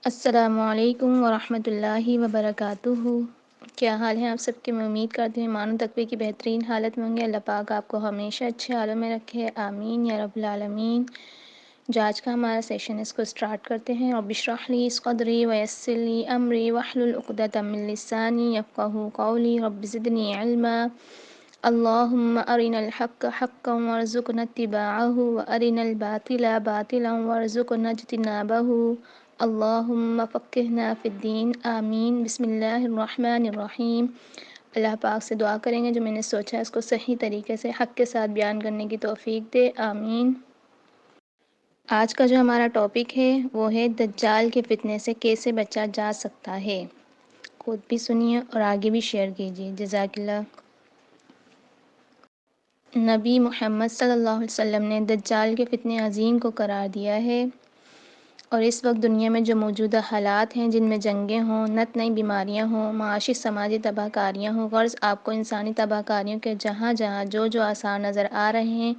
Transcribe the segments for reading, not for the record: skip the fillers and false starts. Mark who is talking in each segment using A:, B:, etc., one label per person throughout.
A: السلام علیکم ورحمۃ اللہ وبرکاتہ۔ کیا حال ہیں آپ سب کے؟ میں امید کرتی ہوں ایمان و تقوی کی بہترین حالت میں ہوں گے۔ اللہ پاک آپ کو ہمیشہ اچھے حالوں میں رکھے، آمین یا رب العالمین۔ جو آج کا ہمارا سیشن اس کو سٹارٹ کرتے ہیں۔ رب اشرح لی صدری ویسر لی امری واحلل عقدۃ من لسانی یفقہوا قولی رب زدنی علما۔ اللہم ارنا الحق حقا وارزقنا اتباعہ وارنا الباطل باطلا وارزقنا اجتنابہ۔ اللہم فقہنا فی الدین، آمین۔ بسم اللہ الرحمن الرحیم۔ اللہ پاک سے دعا کریں گے جو میں نے سوچا ہے اس کو صحیح طریقے سے حق کے ساتھ بیان کرنے کی توفیق دے، آمین۔ آج کا جو ہمارا ٹاپک ہے وہ ہے دجال کے فتنے سے کیسے بچا جا سکتا ہے۔ خود بھی سنیے اور آگے بھی شیئر کیجیے، جزاک اللہ۔ نبی محمد صلی اللہ علیہ وسلم نے دجال کے فتنے عظیم کو قرار دیا ہے، اور اس وقت دنیا میں جو موجودہ حالات ہیں جن میں جنگیں ہوں، نت نئی بیماریاں ہوں، معاشی سماجی تباہ کاریاں ہوں، غرض آپ کو انسانی تباہ کاریوں کے جہاں جہاں جو آثار نظر آ رہے ہیں،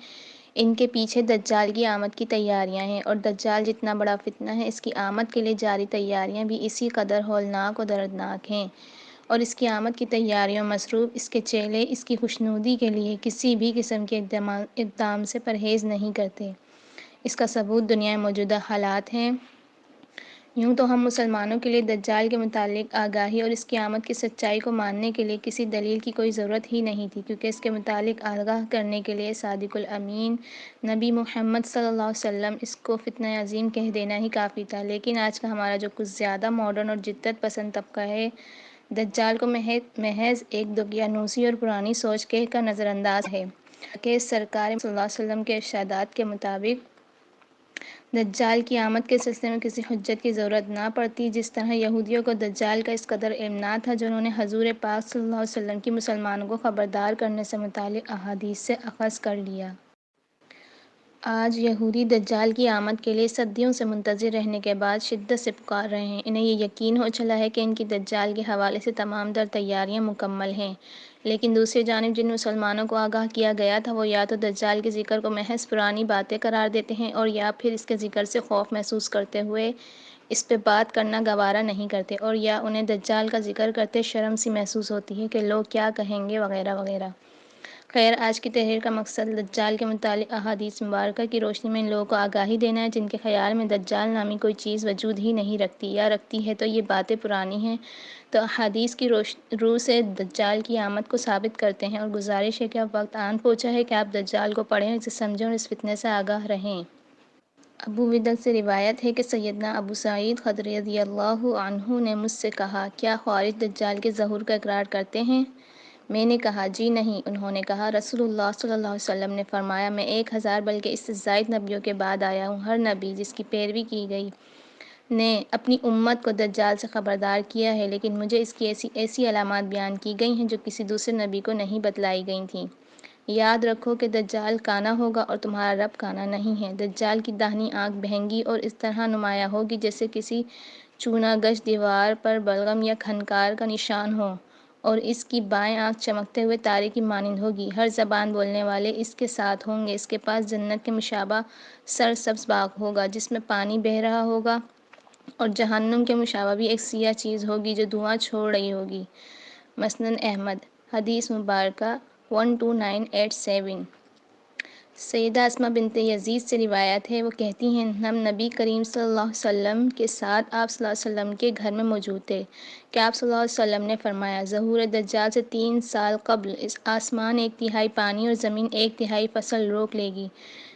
A: ان کے پیچھے دجال کی آمد کی تیاریاں ہیں، اور دجال جتنا بڑا فتنہ ہے اس کی آمد کے لیے جاری تیاریاں بھی اسی قدر ہولناک اور دردناک ہیں، اور اس کی آمد کی تیاریوں مصروف اس کے چیلے اس کی خوشنودی کے لیے کسی بھی قسم کے اقدام سے پرہیز نہیں کرتے۔ اس کا ثبوت دنیا میں موجودہ حالات ہیں۔ یوں تو ہم مسلمانوں کے لیے دجال کے متعلق آگاہی اور اس کی آمد کی سچائی کو ماننے کے لیے کسی دلیل کی کوئی ضرورت ہی نہیں تھی، کیونکہ اس کے متعلق آگاہ کرنے کے لیے صادق الامین نبی محمد صلی اللہ علیہ وسلم اس کو فتنہ عظیم کہہ دینا ہی کافی تھا۔ لیکن آج کا ہمارا جو کچھ زیادہ ماڈرن اور جدت پسند طبقہ ہے، دجال کو محض ایک دقیانوسی اور پرانی سوچ کہہ کر نظر انداز ہے، کہ سرکار صلی اللہ علیہ وسلم کے ارشادات کے مطابق دجال کی آمد کے سلسلے میں کسی حجت کی ضرورت نہ پڑتی، جس طرح یہودیوں کو دجال کا اس قدر علم نہ تھا جو انہوں نے حضور پاک صلی اللہ علیہ وسلم کی مسلمانوں کو خبردار کرنے سے متعلق احادیث سے اخذ کر لیا۔ آج یہودی دجال کی آمد کے لیے صدیوں سے منتظر رہنے کے بعد شدت سے پکار رہے ہیں۔ انہیں یہ یقین ہو چلا ہے کہ ان کی دجال کے حوالے سے تمام در تیاریاں مکمل ہیں، لیکن دوسری جانب جن مسلمانوں کو آگاہ کیا گیا تھا وہ یا تو دجال کے ذکر کو محض پرانی باتیں قرار دیتے ہیں، اور یا پھر اس کے ذکر سے خوف محسوس کرتے ہوئے اس پہ بات کرنا گوارا نہیں کرتے، اور یا انہیں دجال کا ذکر کرتے شرم سی محسوس ہوتی ہے کہ لوگ کیا کہیں گے وغیرہ وغیرہ۔ خیر، آج کی تحریر کا مقصد دجال کے متعلق احادیث مبارکہ کی روشنی میں ان لوگوں کو آگاہی دینا ہے جن کے خیال میں دجال نامی کوئی چیز وجود ہی نہیں رکھتی، یا رکھتی ہے تو یہ باتیں پرانی ہیں، تو احادیث کی روح سے دجال کی آمد کو ثابت کرتے ہیں، اور گزارش ہے کہ اب وقت آن پہنچا ہے کہ آپ دجال کو پڑھیں، اسے سمجھیں اور اس فتنے سے آگاہ رہیں۔ ابو ودل سے روایت ہے کہ سیدنا ابو سعید خدری رضی اللہ عنہ نے مجھ سے کہا، کیا خوارج دجال کے ظہور کا اقرار کرتے ہیں؟ میں نے کہا جی نہیں۔ انہوں نے کہا، رسول اللہ صلی اللہ علیہ وسلم نے فرمایا، میں 1000 بلکہ اس سے زائد نبیوں کے بعد آیا ہوں۔ ہر نبی جس کی پیروی کی گئی نے اپنی امت کو دجال سے خبردار کیا ہے، لیکن مجھے اس کی ایسی علامات بیان کی گئی ہیں جو کسی دوسرے نبی کو نہیں بتلائی گئی تھیں۔ یاد رکھو کہ دجال کانا ہوگا اور تمہارا رب کانا نہیں ہے۔ دجال کی داہنی آنکھ بہنگی اور اس طرح نمایاں ہوگی جیسے کسی چونا گش دیوار پر بلغم یا کھنکار کا نشان ہو، اور اس کی بائیں آنکھ چمکتے ہوئے تارے کی مانند ہوگی۔ ہر زبان بولنے والے اس کے ساتھ ہوں گے۔ اس کے پاس جنت کے مشابہ سرسبز باغ ہوگا جس میں پانی بہہ رہا ہوگا، اور جہنم کے مشابہ بھی ایک سیاہ چیز ہوگی جو دھواں چھوڑ رہی ہوگی۔ مسند احمد، حدیث مبارکہ 12987۔ سیدہ اسماء بنت یزید سے روایت ہے، وہ کہتی ہیں، ہم نبی کریم صلی اللہ علیہ وسلم کے ساتھ آپ صلی اللہ علیہ وسلم کے گھر میں موجود تھے کہ آپ صلی اللہ علیہ وسلم نے فرمایا، ظہور دجال سے 3 سال قبل اس آسمان 1/3 پانی اور زمین 1/3 فصل روک لے گی۔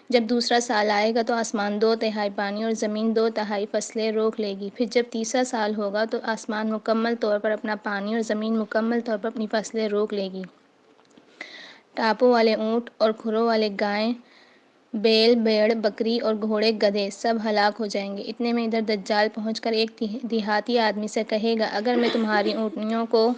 A: جب دوسرا سال آئے گا تو آسمان 2/3 پانی اور زمین 2/3 فصلیں روک لے گی۔ پھر جب تیسرا سال ہوگا تو آسمان مکمل طور پر اپنا پانی اور زمین مکمل طور پر اپنی فصلیں روک لے گی۔ ٹاپوں والے اونٹ اور کھروں والے گائیں، بیل، بھیڑ، بکری اور گھوڑے، گدھے سب ہلاک ہو جائیں گے۔ اتنے میں ادھر دجال پہنچ کر ایک دیہاتی آدمی سے کہے گا، اگر میں تمہاری اونٹنیوں کو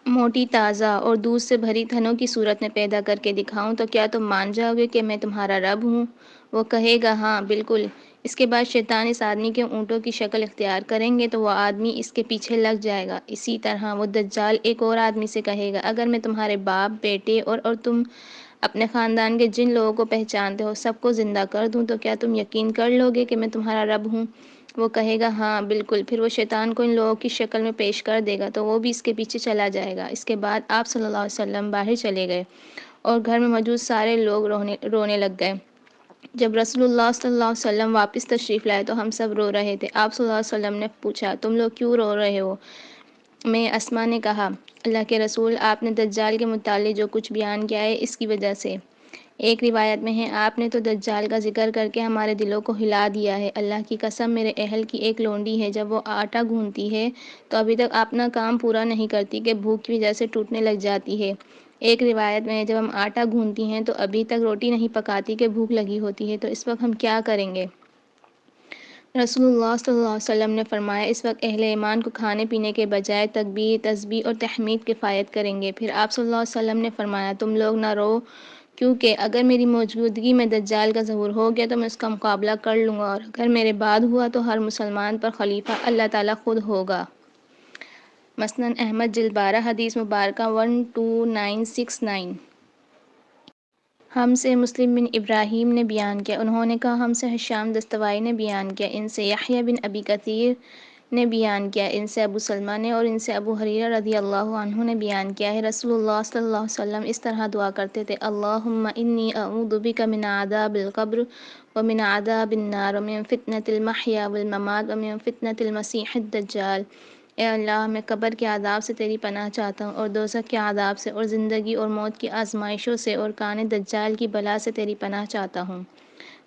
A: موٹی، تازہ اور دودھ سے بھری تھنوں کی صورت میں پیدا کر کے دکھاؤں تو کیا تم مان جاؤ گے کہ میں تمہارا رب ہوں؟ وہ کہے گا، ہاں بالکل۔ اس کے بعد شیطان اس آدمی کے اونٹوں کی شکل اختیار کریں گے تو وہ آدمی اس کے پیچھے لگ جائے گا۔ اسی طرح وہ دجال ایک اور آدمی سے کہے گا، اگر میں تمہارے باپ، بیٹے اور تم اپنے خاندان کے جن لوگوں کو پہچانتے ہو سب کو زندہ کر دوں تو کیا تم یقین کر لو گے کہ میں تمہارا رب ہوں؟ وہ کہے گا ہاں بالکل، پھر وہ شیطان کو ان لوگوں کی شکل میں پیش کر دے گا تو وہ بھی اس کے پیچھے چلا جائے گا۔ اس کے بعد آپ صلی اللہ علیہ وسلم باہر چلے گئے اور گھر میں موجود سارے لوگ رونے لگ گئے۔ جب رسول اللہ صلی اللہ علیہ وسلم واپس تشریف لائے تو ہم سب رو رہے تھے۔ آپ صلی اللہ علیہ وسلم نے پوچھا تم لوگ کیوں رو رہے ہو؟ میں اسما نے کہا اللہ کے رسول آپ نے دجال کے متعلق جو کچھ بیان کیا ہے اس کی وجہ سے۔ ایک روایت میں ہے آپ نے تو دجال کا ذکر کر کے ہمارے دلوں کو ہلا دیا ہے۔ اللہ کی قسم میرے اہل کی ایک لونڈی ہے، جب وہ آٹا گوندتی ہے تو ابھی تک اپنا کام پورا نہیں کرتی کہ بھوک کی وجہ سے ٹوٹنے لگ جاتی ہے۔ ایک روایت میں ہے جب ہم آٹا گوندتی ہیں تو ابھی تک روٹی نہیں پکاتی کہ بھوک لگی ہوتی ہے، تو اس وقت ہم کیا کریں گے؟ رسول اللہ صلی اللہ علیہ وسلم نے فرمایا اس وقت اہل ایمان کو کھانے پینے کے بجائے تکبیر، تسبیح اور تحمید کفایت کریں گے۔ پھر آپ صلی اللہ علیہ وسلم نے فرمایا تم لوگ نہ رو، کیونکہ اگر میری موجودگی میں دجال کا ظہور ہو گیا تو میں اس کا مقابلہ کر لوں گا، اور اگر میرے بعد ہوا تو ہر مسلمان پر خلیفہ اللہ تعالیٰ خود ہوگا۔ مسند احمد جلد 12 حدیث مبارکہ 12969۔ ہم سے مسلم بن ابراہیم نے بیان کیا، انہوں نے کہا ہم سے ہشام دستوائی نے بیان کیا، ان سے یحییٰ بن ابی کثیر نے بیان کیا، ان سے ابو سلمہ نے اور ان سے ابو ہریرہ رضی اللہ عنہ نے بیان کیا ہے رسول اللہ صلی اللہ علیہ وسلم اس طرح دعا کرتے تھے اللہم انی اعوذ بک من عذاب القبر ومن عذاب النار ومن فتنة المحیا والممات ومن فتنة المسیح الدجال۔ اے اللہ میں قبر کے عذاب سے تیری پناہ چاہتا ہوں، اور دوزخ کے عذاب سے، اور زندگی اور موت کی آزمائشوں سے، اور کان دجال کی بلا سے تیری پناہ چاہتا ہوں۔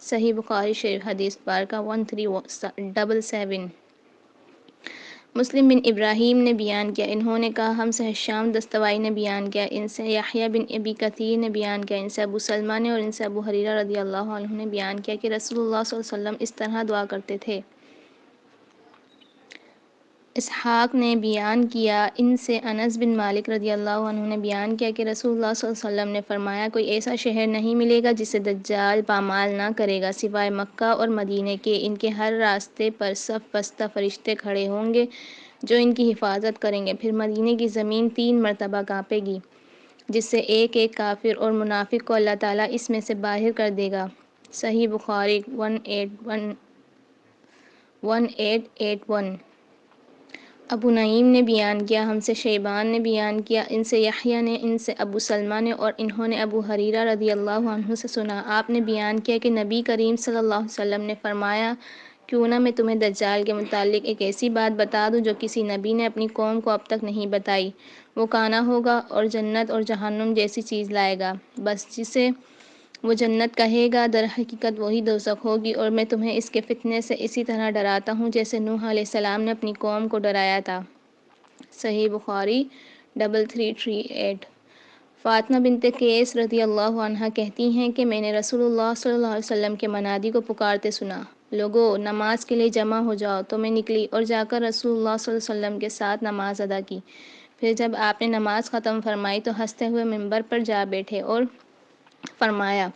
A: صحیح بخاری شریف حدیث مبارکہ 1377۔ مسلم بن ابراہیم نے بیان کیا، انہوں نے کہا ہم سے ہشام دستوائی نے بیان کیا، ان سے یحییٰ بن ابی کثیر نے بیان کیا، ان سے ابو سلمہ نے اور ان سے ابو ہریرہ رضی اللہ عنہ نے بیان کیا کہ رسول اللہ صلی اللہ علیہ وسلم اس طرح دعا کرتے تھے۔ اسحاق نے بیان کیا، ان سے انس بن مالک رضی اللہ عنہ نے بیان کیا کہ رسول اللہ صلی اللہ علیہ وسلم نے فرمایا کوئی ایسا شہر نہیں ملے گا جسے دجال پامال نہ کرے گا سوائے مکہ اور مدینے کے، ان کے ہر راستے پر صف بستہ فرشتے کھڑے ہوں گے جو ان کی حفاظت کریں گے، پھر مدینے کی زمین 3 مرتبہ کانپے گی جس سے ایک ایک کافر اور منافق کو اللہ تعالیٰ اس میں سے باہر کر دے گا۔ صحیح بخاری 1881۔ ابو نعیم نے بیان کیا، ہم سے شیبان نے بیان کیا، ان سے یحییٰ نے، ان سے ابو سلمہ نے اور انہوں نے ابو ہریرہ رضی اللہ عنہ سے سنا، آپ نے بیان کیا کہ نبی کریم صلی اللہ علیہ وسلم نے فرمایا کیوں نہ میں تمہیں دجال کے متعلق ایک ایسی بات بتا دوں جو کسی نبی نے اپنی قوم کو اب تک نہیں بتائی۔ وہ کانا ہوگا اور جنت اور جہنم جیسی چیز لائے گا، بس جسے وہ جنت کہے گا در حقیقت وہی دوزخ ہوگی، اور میں تمہیں اس کے فتنے سے اسی طرح ڈراتا ہوں جیسے نوح علیہ السلام نے اپنی قوم کو ڈرایا تھا۔ صحیح بخاری 3338۔ فاطمہ بنت قیس رضی اللہ عنہا کہتی ہیں کہ میں نے رسول اللہ صلی اللہ علیہ وسلم کے منادی کو پکارتے سنا لوگو نماز کے لیے جمع ہو جاؤ، تو میں نکلی اور جا کر رسول اللہ صلی اللہ علیہ وسلم کے ساتھ نماز ادا کی۔ پھر جب آپ نے نماز ختم فرمائی تو ہنستے ہوئے منبر پر جا بیٹھے اور فرمایا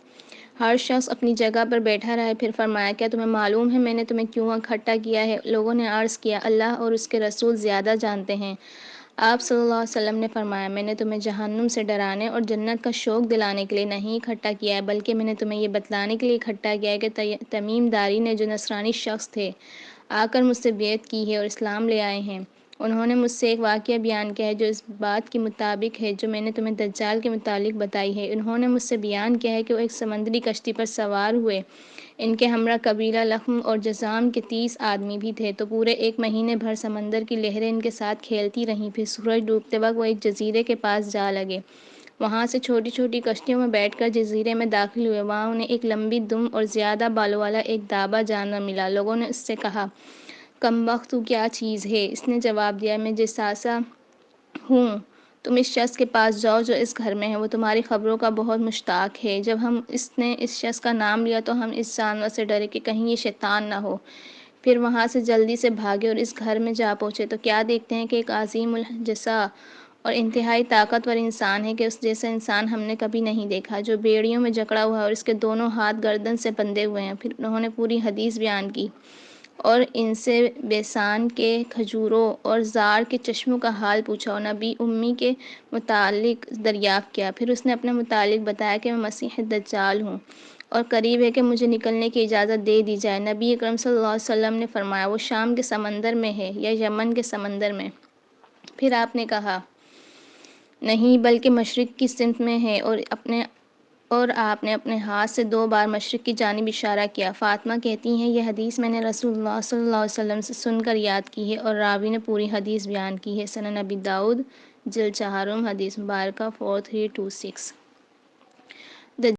A: ہر شخص اپنی جگہ پر بیٹھا رہے، پھر فرمایا کیا تمہیں معلوم ہے میں نے تمہیں کیوں اکٹھا کیا ہے؟ لوگوں نے عرض کیا اللہ اور اس کے رسول زیادہ جانتے ہیں۔ آپ صلی اللہ علیہ وسلم نے فرمایا میں نے تمہیں جہنم سے ڈرانے اور جنت کا شوق دلانے کے لیے نہیں اکٹھا کیا ہے، بلکہ میں نے تمہیں یہ بتلانے کے لیے اکٹھا کیا ہے کہ تمیم داری نے جو نصرانی شخص تھے آ کر مجھ سے بیعت کی ہے اور اسلام لے آئے ہیں، انہوں نے مجھ سے ایک واقعہ بیان کیا ہے جو اس بات کے مطابق ہے جو میں نے تمہیں دجال کے متعلق بتائی ہے۔ انہوں نے مجھ سے بیان کیا ہے کہ وہ ایک سمندری کشتی پر سوار ہوئے، ان کے ہمراہ قبیلہ لخم اور جذام کے 30 آدمی بھی تھے، تو پورے 1 مہینے بھر سمندر کی لہریں ان کے ساتھ کھیلتی رہیں، پھر سورج ڈوبتے وقت وہ ایک جزیرے کے پاس جا لگے، وہاں سے چھوٹی چھوٹی کشتیوں میں بیٹھ کر جزیرے میں داخل ہوئے، وہاں انہیں ایک لمبی دم اور زیادہ بالوں والا ایک دابہ جانور ملا، لوگوں نے اس سے کہا کم بخت تو کیا چیز ہے؟ اس نے جواب دیا میں جساسا ہوں، تم اس شخص کے پاس جاؤ جو اس گھر میں ہے، وہ تمہاری خبروں کا بہت مشتاق ہے۔ جب اس نے اس شخص کا نام لیا تو ہم اس جانور سے ڈرے کہ کہیں یہ شیطان نہ ہو، پھر وہاں سے جلدی سے بھاگے اور اس گھر میں جا پہنچے تو کیا دیکھتے ہیں کہ ایک عظیم الجثہ اور انتہائی طاقتور انسان ہے کہ اس جیسا انسان ہم نے کبھی نہیں دیکھا، جو بیڑیوں میں جکڑا ہوا ہے اور اس کے دونوں ہاتھ گردن سے بندھے ہوئے ہیں۔ پھر انہوں نے پوری حدیث بیان کی اور ان سے بیسان کے کھجوروں اور زار کے چشموں کا حال پوچھا اور نبی امی کے متعلق دریافت کیا، پھر اس نے اپنے متعلق بتایا کہ میں مسیح دجال ہوں اور قریب ہے کہ مجھے نکلنے کی اجازت دے دی جائے۔ نبی اکرم صلی اللہ علیہ وسلم نے فرمایا، وہ شام کے سمندر میں ہے یا یمن کے سمندر میں؟ پھر آپ نے کہا، نہیں بلکہ مشرق کی سمت میں ہے، اور آپ نے اپنے ہاتھ سے 2 بار مشرق کی جانب اشارہ کیا۔ فاطمہ کہتی ہیں، یہ حدیث میں نے رسول اللہ صلی اللہ علیہ وسلم سے سن کر یاد کی ہے، اور راوی نے پوری حدیث بیان کی ہے۔ سنن ابی داؤد جلد 4 حدیث مبارکہ 4326۔